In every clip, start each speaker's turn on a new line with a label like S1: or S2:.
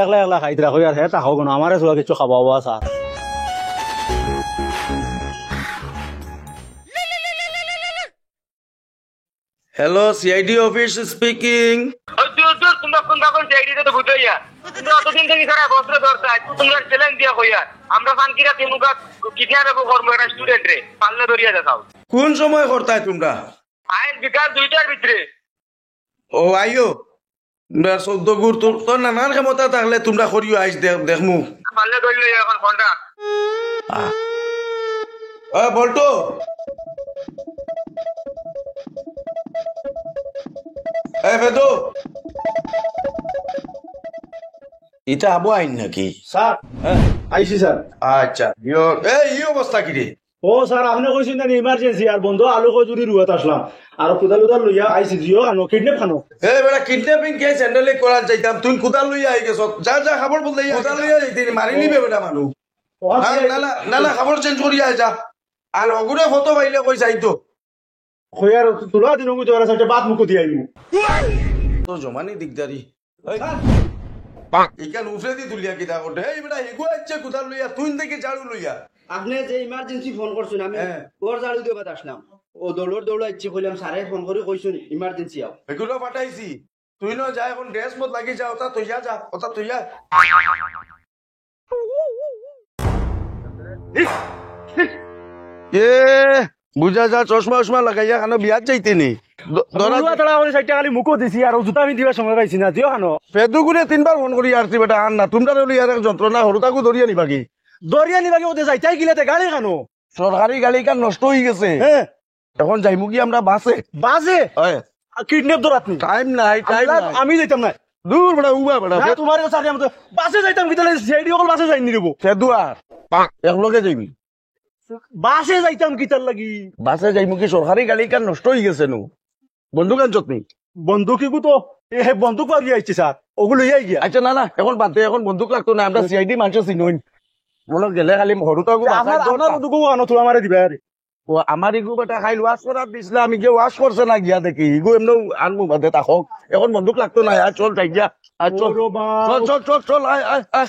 S1: একলা একলা খাইতে রাখো আর হ্যাঁ তাকাও কেন আমারে চোরা কিছু খাওয়া sir
S2: hello CID office speaking.
S3: তোমরা কোন তখন সিআইডিতে তো বুঝাইয়া তোমরা অতদিন থেকে সারা বস্ত্র ধরতা তোমরা চ্যালেঞ্জ দিয়া কইয়া আমরা ফানকিরা তিমুকা কিডন্যাপ কর্ম একটা স্টুডেন্ট রে পাল্লে ধরিয়া দেখাও।
S2: কোন সময় করতাই তোমরা?
S3: আইন বিকাল 2টার ভিতরে।
S2: ও আইও তোমরা 14 গুর তোর নানান ক্ষমতা থাকলে তোমরা করিও আইস দেখমু।
S3: পাল্লে ধরিলে এখন ফোনটা
S2: বলতো ফেদো এটা আবু আইন নাকি?
S1: স্যার আইসি স্যার।
S2: আচ্ছা এই অবস্থা কি রে?
S1: ও স্যার আপনি কইছেন না ইমার্জেন্সি আর বন্ধু আলু কজুরি রুয়াত আসলাম আর কুদাল উদাল লইয়া আইসি জিও খানো কিডন্যাপ খানো।
S2: বেটা কিডন্যাপিং কেস হ্যান্ডেল করা যাইতাম তুই কুদাল লইয়া আই গেছ যা যা খবর বলতে কুদাল লইয়া যাইতে মারি নিবে বেটা মানুষ। না না খবর চেঞ্জ করিয়া যা আর অগুনে ফটো পাইলে কই যাইতো
S1: খয়ার তুলা দিন মুই তোরা সাথে বাত মুকো দিয়াইমু
S2: তো জমানি দিগদারি ইকান উফরে দি তুলিয়া কিটা করতে এই বেটা এগো আইছে কুদাল লইয়া তুই দেখি ঝাড়ু লইয়া।
S4: আপনি যে ইমার্জেন্সি ফোন করছেন আমি ওর জাড়ু দেবাত আসলাম ও দৌড় ইচ্ছে কইলাম স্যারে ফোন করে কইছেন ইমার্জেন্সি আও
S2: এগুলো পাঠাইছি তুই ন যা এখন ড্রেস মত লাগি যা ওটা তুই যা ওটা তুই যা। বুঝা যা চশমা উশমা লাগাইয়া খানো বিয়াত যাইতে নি
S1: খালি মুকো দিছি আর জুতা আমি দিবার সময় পাইছি না দিও খানো
S2: ফেদুগুনে 3বার ফোন করি আসছি বেটা আন না তোমরা ইয়ার যন্ত্রণা হরুতাকু ধরিয়া নিবা কি
S1: দরিয়া নিবাকে ওদের যাইতাই গিলাতে গাড়ি খানো
S2: সরকারি গাড়ি কার নষ্ট হয়ে গেছে এখন যাইমু কি আমরা বাসে
S1: বাসে কিডন্যাপ ধরাত নি
S2: টাইম নাই
S1: আমি যাইতাম না
S2: দূর বেটা উবা বেটা
S1: তোমার সাথে আমি বাসে যাইতাম কি তাহলে সিআইডি অকল বাসে যাইনি রেবো
S2: ফেদুয়ার একলগে যাইবি
S1: বাসে যাইতাম কি তার লাগি
S2: বাসে যাইমু কি সরকারি গাড়ি কার নষ্ট হয়ে গেছে নু বন্দুক আনছত নি
S1: বন্দুকিগু তো বন্দুক পাবি আইছে স্যার ওগুলো ইয়ে গিয়া
S2: আচ্ছা না এখন বাদ দে এখন বন্দুক লাগতো না আমরা সিআইডি মানুষ চিনইন মনে গেলে খালি হরুতাকু
S1: আপনার বন্দুক আনো তোলা মারে দিবে আরে
S2: ও আমার ইগু বেটা খাইল ওয়াশ করার দিছিল আমি গিয়ে ওয়াশ করছে না গিয়া দেখি ইগু এমনি আনবো বাদে তাকক এখন বন্দুক লাগতো না আর চল যাই গিয়া আর চল চল চল চল আয় আয় আয়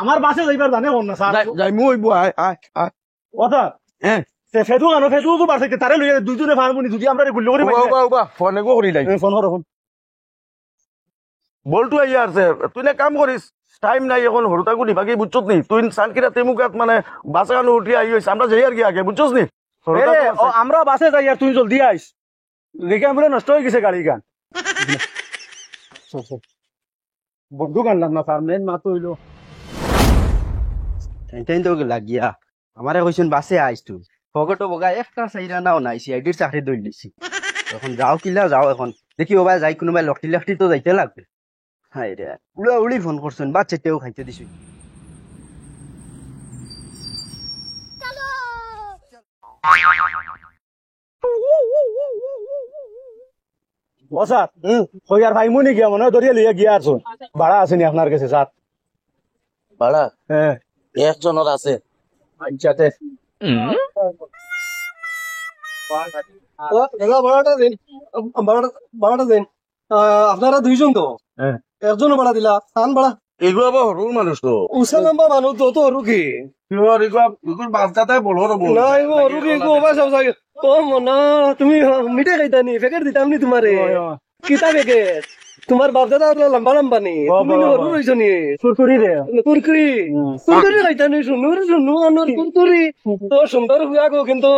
S1: আমার বাসে যাইবার জানে কোন না স্যার
S2: যাই মু হইব আয় আয় আয়
S1: কথা
S2: হ্যাঁ
S1: ফেদু আনো ফেদু তো বাসে তারে লইয়া দুইজনে ফারমুনি যদি আমরা গুল্লি করে
S2: ফোন এগো করি নাই
S1: ফোন হর ফোন
S2: বলটু আইয়া আছে তুই না কাম করিস টাইম নাই এখন হরুতাকু নিবাকি বুঝছত নি তুই সানকিরা তেমুকাত মানে বাসে কানো উঠি আই হইছে আমরা যাই আর কি আগে বুঝছস নি
S1: আমরা বাসে যাই আর তুই জলদি আইস দেখে আমরা নষ্ট হয়ে গেছে গাড়ি গান বন্ধু গানলাম না স্যার মেন মাতো হইলো
S4: এটাই তো লাগিয়া আমারে কইছেন বাসে আইস তুই ফগটো বগা একটা চাইরা নাও নাই সিআইডির চাকরি দই দিছি এখন যাও কিলা যাও এখন দেখি ওবা যাই কোনোবাই লটি তো যাইতে লাগবে হাই রে উড়ি ফোন করছেন বাচ্চাটাও খাইতে দিছি
S1: ও স্যার কই আর ভাইমুনি গিয়া মনে দরিয়া লইয়া গিয়া আছো ভাড়া আছে নি আপনার কাছে স্যার
S2: ভাড়া
S1: হ্যাঁ
S2: একজনের আছে
S1: আচ্ছাতে
S5: ভাড়াটা দিন ভাড়াটা দিন আপনারা দুইজন তো একজনও ভাড়া দিলা আন ভাড়া
S2: এগুলো আবার হরুর মানুষ তো
S5: উষা লম্বা মানুষ তো তো হরু কি
S2: বাচ্চাটাই বলো
S5: নাই হরু কি কোবা সব জায়গা তো মনা তুমি মিঠে খাইতা নি ফেকেট দিতাম নি তোমারে কিতা ফেকেট তোমার বাপ দাদা লম্বা লম্বা নি তুমি হরু রইছ নি
S1: কুরকুরি রে
S5: কুরকুরি খাইতা নি শুনু আনোর কুরকুরি তো সুন্দর হুয়া গো কিন্তু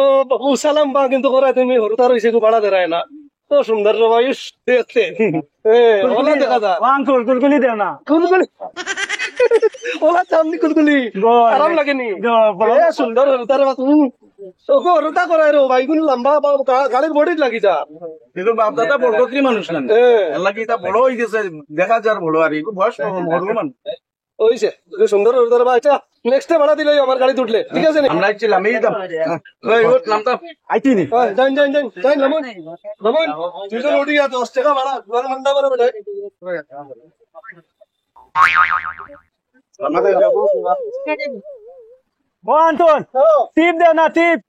S5: উষা লম্বা কিন্তু করা তুমি হরুতা রইছে গো ভাড়া দেরায় না তো সুন্দর রবাইশ দেখতে ওলা দেখা যা
S1: আঙ্কুল কুলকুলি দেও না
S5: কুলকুলি ওলা চামনি কুলকুলি আরাম লাগেনি সুন্দর হরুতার ওকে হরুতা করায় রে বাইগুন লম্বা গাড়ির বডির লাগি যা
S2: কিন্তু বাপ দাদা বড় কি মানুষ না আল্লাহ কি তা বড় হয়ে গেছে দেখা যার বড় আর একটু বয়স হরুর মানুষ
S5: ওইছে সুন্দর হরুতার বা আচ্ছা নেক্সট ভাড়া দিলে আমার গাড়ি উঠলে ঠিক আছে
S2: আমরা ছিলাম এই দাম নামতাম
S1: আইতিনি
S5: যাইন যাইন যাইন যাইন লামন লামন তুইজন উঠি যা 10 টাকা ভাড়া 12 ঘন্টা ভাড়া বেটা
S1: ও আন্তন টিপ দে না টিপ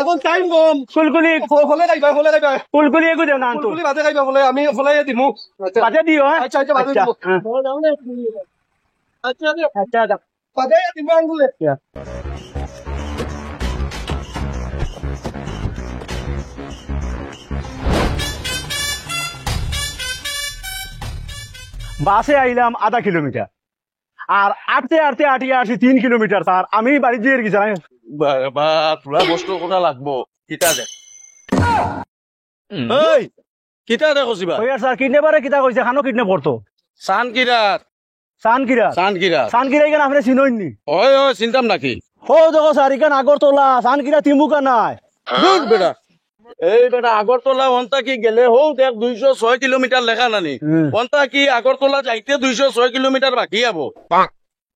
S5: এখন টাইম কম
S1: কুলকুলি
S5: ফলে খাইবা
S1: কুলকুলি একো দেও না আনতো
S5: ফুলকুলি ভাতে খাইবা ফলে আমি ফলে দিমু
S1: বাজে দিও হ্যাঁ
S5: আচ্ছা আচ্ছা ভাতে দিমু আচ্ছা
S1: আচ্ছা আচ্ছা
S5: ভাতে দিমু আঙ্গুলে
S1: বাসে আইলাম 0.5 কিলোমিটার আর আটতে আটতে আটিয়ে আসি 3 কিলোমিটার স্যার আমি বাড়ি দিয়ে গেছি
S2: বা তোরা বস্তু কথা লাগবো কিতা দে এই কিতা দে কছিবা
S1: ওয়ার স্যার কিডন্যাপারে কিতা কইছে খানো কিডন্যাপ করতো
S2: সান কিরাত
S1: সানকিরা সানকিরা এখানে আপনি চিনইনি
S2: ওই ওই চিন্তাম নাকি
S1: হো দেখো স্যার এখানে আগরতলা সানকিরা তিমুকা নাই
S2: দূর বেটা এই বেটা আগরতলা অন্তা কি গেলে হো দেখ 206 কিলোমিটার লেখা নানি অন্তা কি আগরতলা যাইতে 206 কিলোমিটার বাকি আবো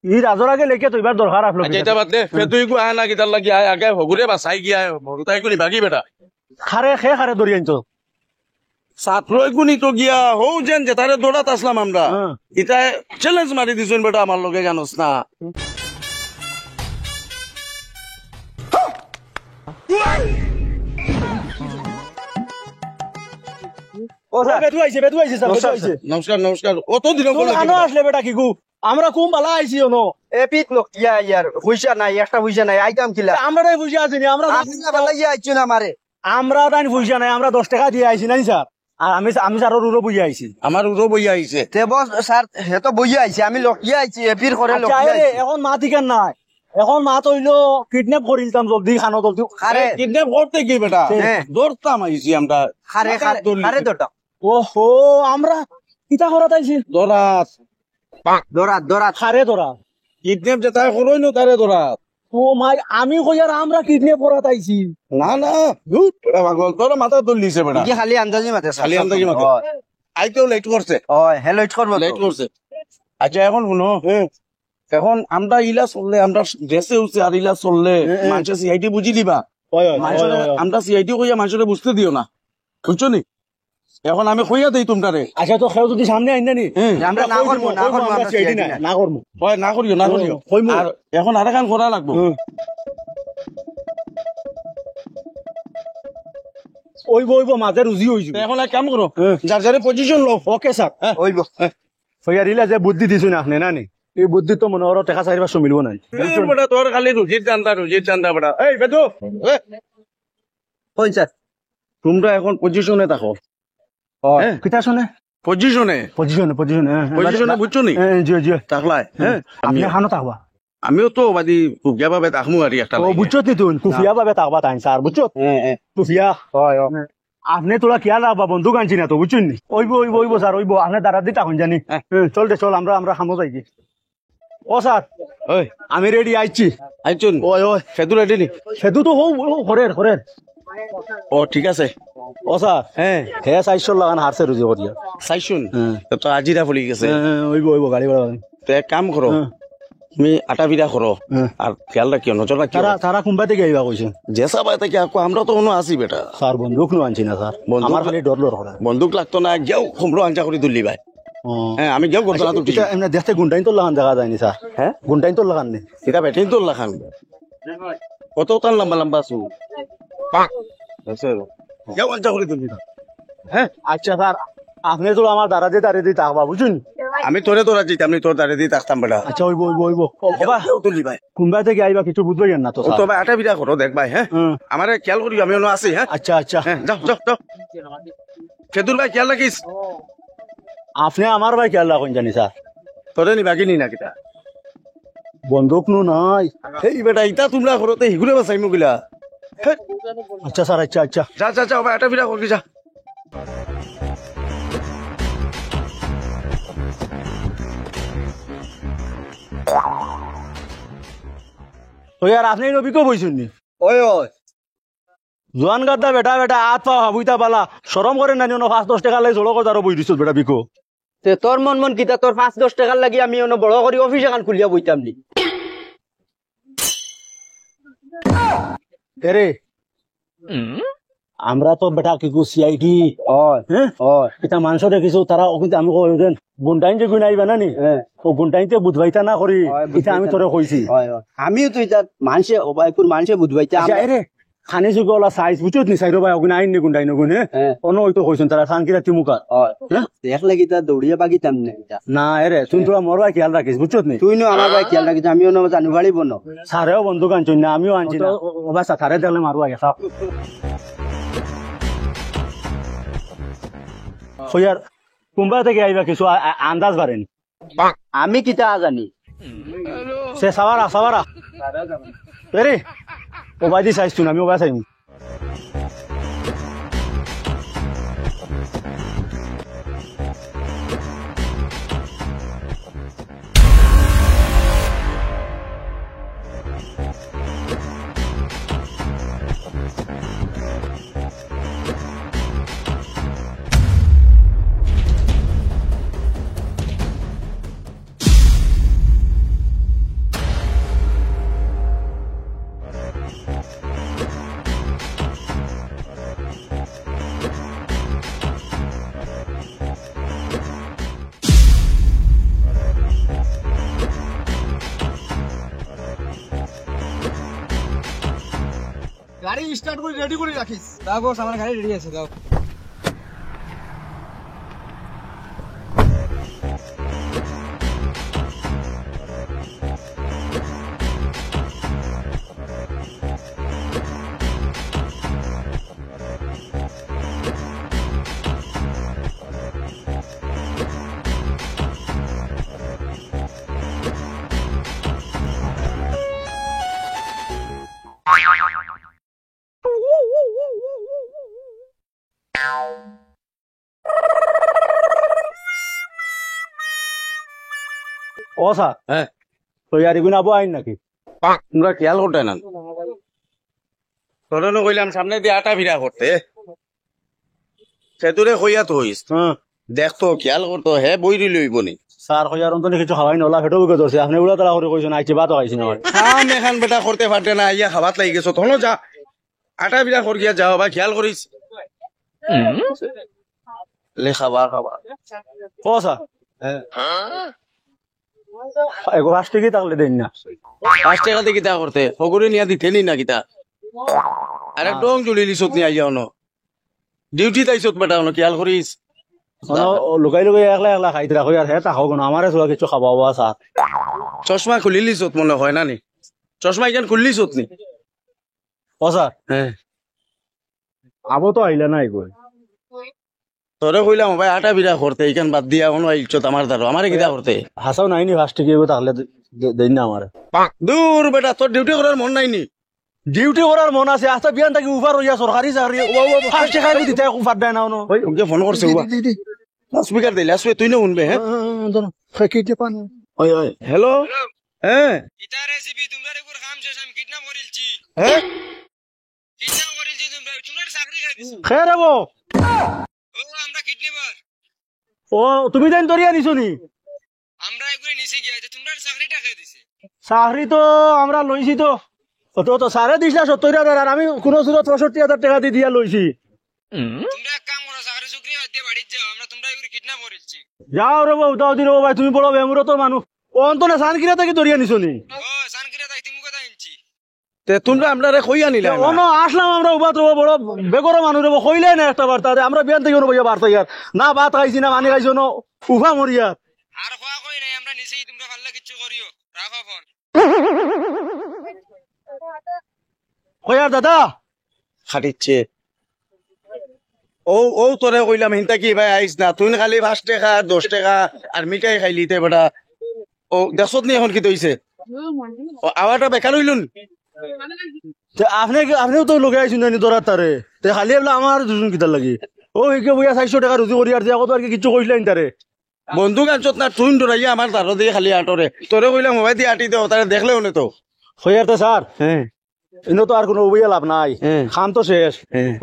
S1: ই রাজর আগে লেকে তো এবার দরকার আপলো
S2: যেটা বাদ দে ফে তুই গো আয় না কিতার লাগি আয় আগে হগুরে বাসাই গিয়া ভরতাই কোনি বাকি বেটা
S1: খারে ধরি আনছো
S2: ছাত্রই গুনি তো গিয়া হো যেন যেতারে দৌড়াত আসলাম আমরা এটা চ্যালেঞ্জ মারি দিছেন বেটা আমার লগে জানোস না
S1: ও স্যার বেদু আইছে স্যার বেদু আইছে
S2: নমস্কার অত দিন
S1: খানো আসলে বেটা কি গু আমরা কুম বালা আইছি ওনো
S4: এপিক লোক ইয়া ইয়ার পয়সা নাই একটা পয়সা নাই আইতাম কিলা
S1: আমরা তাই বুঝে আছি আমরা
S4: ভালো ইয়া আইছো না মারে
S1: আমরা তাই বুঝা নাই আমরা 10 টাকা দিয়ে আইছি নাই স্যার আর আমি স্যারের উড়ো বুঝে আইছি
S2: আমার উড়ো বইয়া আইছে
S4: তে বস স্যার হে তো বইয়া আইছে আমি লকিয়া আইছি এপির করে
S1: আচ্ছা
S4: লকিয়া
S1: রে এখন মা ঠিকান নাই এখন মা তৈলো কিডন্যাপ করিলতাম জলদি খানো জলদি
S4: আরে
S2: কিডন্যাপ করতে কি বেটা
S4: হ্যাঁ।
S2: দৌড়তাম আইছি আমরা
S4: খারে খারে দটা
S1: ওহো আমরা কিতা করাত আইছি
S2: দৌড়াত
S4: দরাত
S1: খারে ধরা
S2: কিডন্যাপ যেটা করই না তারে দৌড়াত
S1: ও মাই আমি কইয়ার আমরা কিডন্যাপ করাত আইছি
S2: না ধুর, বেটা পাগল তোর মাথা তুলিছে বেটা
S4: কি খালি আন্দাজি মাতে
S2: খালি আন্দাজি মাতে। আইতেও লেট করছে
S4: ওই হেলো ইট করব
S2: লেট করছে আচ্ছা এখন শুনো এখন আমরা ইলা চললে আমরা ড্রেসে উঠছে আর ইলা চললে মানুষের সিআইডি বুঝি দিবা মানুষের আমরা সিআইডি কইয়া মানুষের বুঝতে দিও না বুঝছো নি এখন আমি কইয়া দেই তোমরারে
S1: আচ্ছা তো খেও যদি সামনে আইন জানি
S4: আমরা না করব আমরা
S1: সিআইডি নাই না করব
S2: হয় না করিও আর এখন আর এখন করা লাগবো
S1: ওইব মাঝে রুজি হইছে
S2: এখন এক কাম করো যার যারে পজিশন লো
S1: ওকে স্যার
S4: ওইব
S1: ফয়ারিলা যে বুদ্ধি দিছো না আপনি নানি এই বুদ্ধি তো মনে হলো টাকা 4-500 মিলবো না
S2: বেটা তোর খালি রুজির চান্দা বেটা এই বেদু
S4: কোন স্যার
S2: তোমরা এখন পজিশনে থাকো
S1: কিতা শুনে
S2: পজিশনে
S1: পজিশনে
S2: বুঝছো নি
S1: জি
S2: থাকলাই
S1: আপনি খানো থাকবা
S2: আমিও তো বাদি কুকিয়া বাবে তাকমু আর একটা
S1: ও বুঝছো নি তুই কুফিয়া বাবে থাকবা তাই স্যার বুঝছো কুফিয়া আপনি তোরা কিয়া লাগবা বন্দুক আনছি না তো বুঝছেন নি ওইব স্যার ওইব আপনি দাঁড়া দিতে এখন জানি চল আমরা খামো যাই ও স্যার
S2: ওই
S1: আমি রেডি আইছি
S2: আইছুন
S1: ওই
S2: সেতু রেডি নি
S1: সেতু তো হরের
S2: ও ঠিক আছে
S1: ও স্যার হে 400 লাগান হারছে রুজি করিয়া
S2: চাইছুন তো আজিরা ফুলি গেছে
S1: ওইব গাড়ি ভাড়া
S2: তো এক কাম করো তুমি আটা বিড়া করো আর খেয়াল রাখিও নজর রাখিও
S1: তারা কোনবা থেকে আইবা কইছে
S2: জেসা বাই থেকে আমরা তো কোনো আছি বেটা
S1: স্যার বন্দুক নো আনছি না স্যার আমার খালি ডর করা
S2: বন্দুক লাগতো না গেও খুমরো আঞ্জা করে তুললি ভাই হ্যাঁ আমি গেও করতো না তো
S1: এটা এমনি দেখতে গুন্ডাইন তো লাগান দেখা যায়নি স্যার
S2: হ্যাঁ
S1: গুন্ডাইন তো লাগান নি
S2: এটা বেটিন তো লাখান কত টান লম্বা আছো গেও আঞ্জা করে তুললি
S1: হ্যাঁ আচ্ছা স্যার আপনি তো আমার দাঁড়িয়ে দিয়ে থাকবা বুঝুন
S2: আমি তোরে তোরা যেতাম আমি তোর দাঁড়িয়ে দিয়ে থাকতাম বেটা
S1: আচ্ছা ওইব
S2: তুললি ভাই
S1: কোনবা থেকে আইবা কিছু বুঝবে না তো
S2: তো ভাই আটা বিড়া করো দেখ ভাই হ্যাঁ আমারে খেয়াল করি আমি অন্য আছি হ্যাঁ
S1: আচ্ছা
S2: হ্যাঁ যাও খেদুর ভাই খেয়াল রাখিস
S1: আপনি আমার ভাই খেয়াল রাখুন জানি স্যার
S2: তোরে নি বাকি নি না কিটা
S1: বন্দুক নো নাই
S2: এই বেটা ইটা তোমরা করতে হিগুরে বাসাই মুগিলা
S1: আচ্ছা স্যার আচ্ছা
S2: যা ভাই আটা বিড়া করবি যা
S1: তো यार আপনি নবী কো বইছুন নি
S4: ওই
S1: জোয়ান গাদা বেটা আত পা হাবুইতা বালা শরম করে না নিও 5-10 টাকা লাই জড়ো করে বই দিছস বেটা বিকো
S4: তে তোর মন কিতা তোর 5-10 টাকার লাগি আমি অন্য বড় করি অফিস এখান খুলিয়া বইতাম নি
S1: এরে আমরা তো বেটা কি কো সিআইডি হ্যাঁ এটা মানুষ দেখিছো তারা কিন্তু আমি কই দেন গুন্ডাইন যে গুনাই বানা নি ও গুন্ডাইতে বুঝবাইতা না করি এটা আমি তোরে কইছি
S4: আমিও তো এটা মানুষে ওবাইকুর মানুষে বুঝবাইতে
S1: আচ্ছা এরে খানি চুকে ওলা সাইজ বুঝছত নি সাইড ভাই ওগুন আইন নি গুন্ডাই নগুন হ্যাঁ অন্য ওই তো কইছেন তারা সানকিরা তিমুকা
S4: দেখলে কি তা দৌড়িয়ে বাগিতাম না
S1: না এরে তুই তোরা মোর ভাই খেয়াল রাখিস বুঝছত নি
S4: তুই নো আমার ভাই খেয়াল রাখিস আমিও না জানু গাড়ি বনো
S1: সারেও বন্দুক আনছুন না আমিও আনছি না ওবা সারে দেখলে মারবো আগে সাপ কইয়ার কুম্বা থেকে আইবা কিছু আন্দাজ পারেন
S4: আমি কিতা জানি
S1: সে সাবারা এরে ওবাই দি চাইছ আমি ওবাই চাইম
S5: গাড়ি স্টার্ট করে রেডি করে রাখিস দাও বস আমার গাড়ি রেডি আছে দাও
S1: ও স্যার
S2: হ্যাঁ
S1: তো ইয়ার এগুন আবু আইন নাকি
S2: তোমরা খেয়াল করতে না তোরা কইলাম সামনে দিয়ে আটা ভিড়া করতে সেতুরে কইয়া তো হইস
S1: হ্যাঁ
S2: দেখতো খেয়াল করতো হে বইরি লইব নি
S1: স্যার কইয়ার অন্তনে কিছু খাওয়াই নলা ফেটো বুকে ধরছে আপনি উড়া তারা করে কইছেন আইছে বাত আইছি না
S2: কাম এখান বেটা করতে পারতে না ইয়া খাবাত লাগি গেছো তখন যা আটা ভিড়া কর গিয়া যাও ভাই খেয়াল করিস লে খাবার
S1: ও স্যার এগো ফার্স্টে কি তাহলে দেন না
S2: 5 টাকা দিয়ে কিতা করতে হগুরে নিয়া দিতে নি না কিতা আরে ডং জুলি লিসত নি আইয়া ন ডিউটি তাইছত বেটা ন খেয়াল করিস
S1: লুকাই লুকাই একলা একলা খাইতে রাখো আর হ্যাঁ তাহো না আমারে চোলা কিছু খাবা হওয়া স্যার
S2: চশমা খুলি লিসত মনে হয় না নি চশমা ইখান খুললি লিসত নি
S1: ও স্যার
S2: হ্যাঁ
S1: আবো তো আইলা না এগো
S2: তোরে কইলাম ভাই আটা ভিড়া করতে ইখান বাদ দিয়া কোনো আইছত আমার দ্বারা আমারে কিতা করতে
S1: হাসাও নাইনি ফার্স্টে কি এগো তাহলে দেন না আমারে
S2: দূর বেটা তোর ডিউটি করার মন নাই নি
S1: ডিউটি করার মন আছে আস্তা বিয়ান থাকি উফার হইয়া সরকারি চাকরি ফার্স্টে খাই দিতে উফার দেয় না
S2: ওই ওকে ফোন করছে উবা স্পিকার দিলে আসবে তুই না শুনবে হ্যাঁ ওই ওই হ্যালো হ্যাঁ
S3: ইতা রেসিপি তোমরা রেগুর কাম শেষ আমি কিডন্যাপ করিলছি
S2: হ্যাঁ
S3: কিডন্যাপ করিলছি তোমরা চাকরি খাই দিছো
S1: খেয়ে রাবো
S3: ও আমরা কিডন্যাপার
S1: ও তুমি দেন দরিয়া নিছো নি
S3: আমরা এগুলো নিচে গিয়ে তোমরা চাকরিটা খাই দিছে
S1: চাকরি তো আমরা লইছি তো তো সাড়ে দিস না 70,000 আর আমি কোন সুরত 65,000 টাকা দিয়ে দিয়া লইছি
S3: তোমরা এক কাম করো চাকরি চুকরি দিয়ে বাড়ি যাও আমরা তোমরা এগুলো কিডন্যাপ করিলছি
S1: যাও রে বউ দাও দিন ভাই তুমি বলো বেমুরত মানুষ ও অন্তনে সানকিরা থেকে দরিয়া নিছো নি
S3: ও সানকিরা তাই তুমি কথা ইঞ্চি
S2: তে তোমরা আপনারে কইয়া নিলা
S1: অন আসলাম আমরা উবাত রব বড় বেগর মানুষ রব কইলে না একটা বার্তা আমরা বিয়ান থেকে বইয়া বার্তা ইয়ার না ভাত খাইছি না পানি খাইছো না উফা মরিয়া
S3: আর খোয়া কই নাই আমরা নিচেই তোমরা ভাল্লা কিচ্ছু করিও রাখো ফোন
S1: কইয়ার দাদা
S2: খাটিচ্ছে ও ও তোরে কইলাম হিনতা কি ভাই আইস না তুই খালি 5 টাকা 10 টাকা আর মিঠাই খাইলি তে বেটা ও দেখছত নি এখন কি তৈছে ও আওয়াটা বেকার হইলুন
S1: আপনিও তো লগে আইসুন জানি দরার তারে তে খালি বলে আমার দুজন কিতার লাগি ও একে বইয়া 400 টাকা রুজি করি আর যে কত আর কিছু কইলেন তারে
S2: বন্ধু গাছত না তুই ডরাইয়া আমার তার দিয়ে খালি আটরে তোরে কইলাম মোবাইল দিয়ে আটি দেও তারে দেখলেও না তো
S1: কইয়ার তো স্যার
S2: হ্যাঁ
S1: ইনো তো আর কোনো বইয়া লাভ নাই খান তো শেষ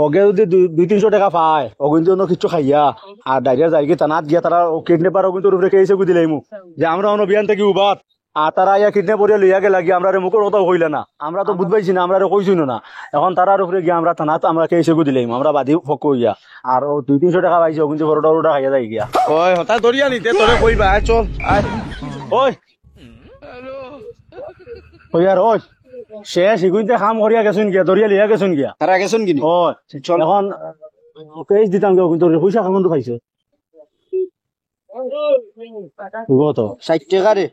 S1: ওকে যদি 200-300 টাকা পায় ও কিন্তু অন্য কিছু খাইয়া আর ডাইরিয়া যাই গিয়ে তানাত গিয়া তারা কিডন্যাপার ও কিন্তু রূপরে কেসে দিলাই মু যে আমরা অন্য বিয়ান থেকে উবাত আর তারা ইয়া কিডন্যাপ করিয়া লইয়া গে লাগি আমরা মুখের কথা কইলে না আমরা তো বুঝবাইছি না আমরা কইছি না এখন তারার উপরে গিয়া আমরা থানাত আমরা কেসে দিলাম আমরা বাদি ফক কইয়া আর ও 200-300 টাকা পাইছে ও কিন্তু বড়টা খাইয়া যাই গিয়া
S2: ওই হতা দরিয়া নিতে তোরে কইবা আয় চল আয়
S1: ওই ওই আর ওই শেষ ইগুইতে কাম করিয়া গেছুন গিয়া দরিয়া লিয়া গেছুন গিয়া
S4: তারা গেছেন কিনি
S1: ও এখন কেস দিতাম গিয়া কিন্তু পয়সা কেমন তো খাইছে কত
S4: 60 টাকা রে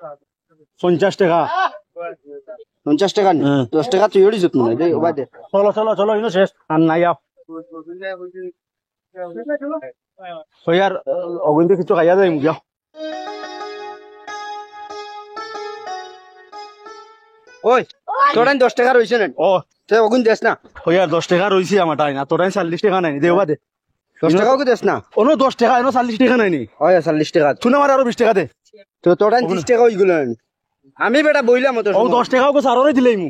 S1: 50 টাকা
S4: 50 টাকা নি
S1: হ্যাঁ।
S4: 10 টাকা তুই ওড়ি যত মনে দে ওবা দে
S1: চলো চলো চলো ইনো শেষ আর নাই আপ ওই আর অগুনতে কিছু খাইয়া যাই গিয়া
S4: ওই তোরা 10 টাকা রইছে না
S1: ও
S4: তুই অগুন দেস না
S1: ওই আর 10 টাকা রইছে আমার তাই না তোরাই 40 টাকা নাই দেওবা দে
S4: 10 টাকাও কি দেস না
S1: অন্য 10 টাকা এনো 40 টাকা নাই নি
S4: ওই 40 টাকা
S1: তুই আমার আরো 20 টাকা দে
S4: তো তোরা 30 টাকা হইগুলো আমি বেটা বইলাম তো
S1: ও 10 টাকাও কো সাররে দিলেই মু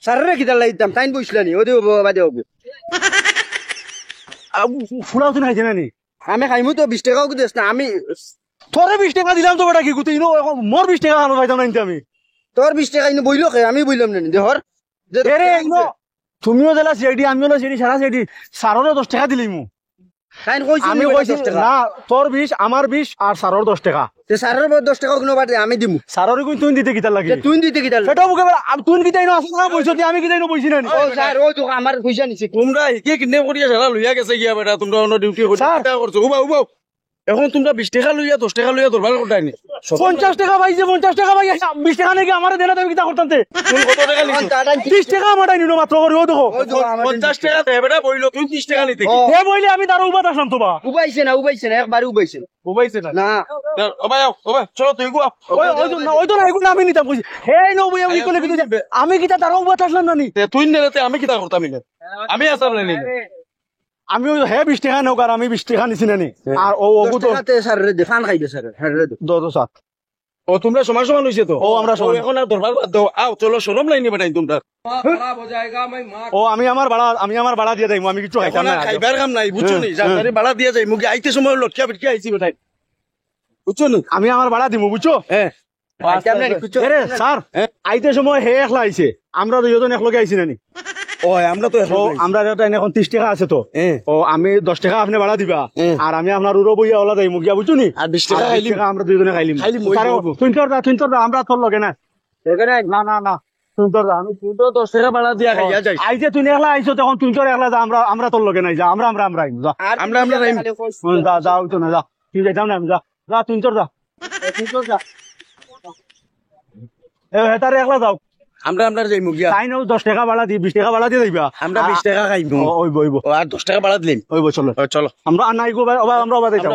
S4: সারে কি দাল লাইতাম টাইম বইছলানি ওদে ওবা দে ওবে
S1: ফুলাও তুই খাইছে না নি
S4: আমি খাইমু তো 20 টাকাও কি দেস না আমি
S1: তোরে 20 টাকা দিলাম তো বেটা কি গুতে ইনো মোর 20 টাকা আনো পাইতাম না নিতে আমি
S4: তোর 20 টাকা ইনো বইলো কে আমি বইলাম না দেহর
S1: এরে ইনো তুমিও জেলা সিআইডি আমিও জেলা সিআইডি সারা সিআইডি সাররে 10 টাকা দিলেই মু
S4: টাইম কইছি
S1: আমি কইছি না তোর 20 আমার 20 আর সারর 10 টাকা
S4: তে সারের 10 টাকা কিনো বাদে আমি দিমু
S1: সাররে কই তুই দিতে কিতা লাগি
S4: তুই দিতে কি দাল
S1: সেটা মুকে তুই কিতা ইনো আসল না বইছ আমি কিতা ইনো বইছি না নি
S4: ও স্যার ও তো আমার পয়সা নিছে
S2: তোমরা একে কিনে করিয়া সারা লইয়া গেছে গিয়া বেটা তোমরা অন্য ডিউটি
S1: স্যার।
S2: করছো উবাও উবাও এখন তোমরা 20 টাকা লইয়া 10 টাকা লইয়া দরবার করতাই নি
S1: 50 টাকা পাইছে 50 টাকা পাই 20 টাকা নাকি আমারে দেনা তুমি কিতা করতাম তে
S2: তুমি কত টাকা লিখছো
S1: 30 টাকা আমার নিনো মাত্র করে ও দেখো
S2: 50 টাকা দে বেটা বইলো তুই 30 টাকা নিতে
S1: হে বইলে আমি তার উবাত আসলাম তো বা
S4: উবাইছে না একবার উবাইছে
S2: বুবাইছে না
S4: না
S2: ওবাই ওবাই চলো তুই গো
S1: ওই তো না এগুলো আমি নিতাম কইছি হে নো বই আমি কোনে কিন্তু আমি কিতা তার উবাত আসলাম না নি
S2: তুই নিলেতে আমি কিটা করতাম ইনে আমি আসার নাই
S1: আমি ওই হে 20 টাকা নৌকার আমি 20 টাকা নিছি না নি আর ও ওগু
S4: 10
S1: তো
S4: টাকাতে সারে দে ফান খাইবে স্যার হারে দে
S1: দো সাত
S2: ও তোমরা সমান সমান হইছে তো
S1: ও আমরা সমান।
S2: এখন আর দরবার বাদ দাও আও চলো শরম লাইনি বেটাই তোমরা
S1: ও আমি আমার বাড়া দিয়ে যাইমু আমি কিছু খাইতাম
S2: এখন
S1: না
S2: আর খাইবার কাম নাই বুঝছো নি জানতারি বাড়া দিয়া যাই মুগে আইতে সময় লটকিয়া বিটকিয়া আইছি বেটাই বুঝছো নি
S1: আমি আমার বাড়া দিমু বুঝছো
S2: হ্যাঁ
S4: আপনার কিছু
S1: এরে স্যার আইতে সময় হে একলা আইছে আমরা দুইজন একলগে আইছি না নি
S2: ও আমরা তো
S1: ও আমরা এখন 30 টাকা আছে তো ও আমি 10 টাকা আপনি ভাড়া দিবা আর আমি আপনার উড়ো বইয়া ওলা যাই মুগিয়া বুঝছো নি
S2: আর 20 টাকা
S1: আর 20
S2: খাইলি
S1: টাকা আমরা দুইজনে খাইলিম
S2: খাইলিম, ওই
S1: তারে
S2: যাবো।
S1: তুই তোর আমরা তোর লগে না
S4: এখানে
S1: না না না তুই তোর আমি
S2: তুই তো 10 টাকা ভাড়া দিয়া খাইয়া যাই
S1: আইতে তুই একলা আইছো তখন তুই তোর একলা যা আমরা তোর লগে নাই যা আমরা আইম যা
S2: আমরা রাইম
S1: যা যা ওই তো না যা তুই যাইতাম না আমি যা যা তুই তোর যা এ তারে একলা যাও
S2: আমরা যাই মুগিয়া
S1: তাই নাও 10 টাকা ভাড়া দি 20 টাকা ভাড়া দিয়ে দিবা
S2: আমরা 20 টাকা খাইবো
S1: ওই বইব
S2: ও আর 10 টাকা ভাড়া দিলেন
S1: ওই বই চলো
S2: চলো
S1: আমরা আর নাই গো ভাই আমরা যাইতাম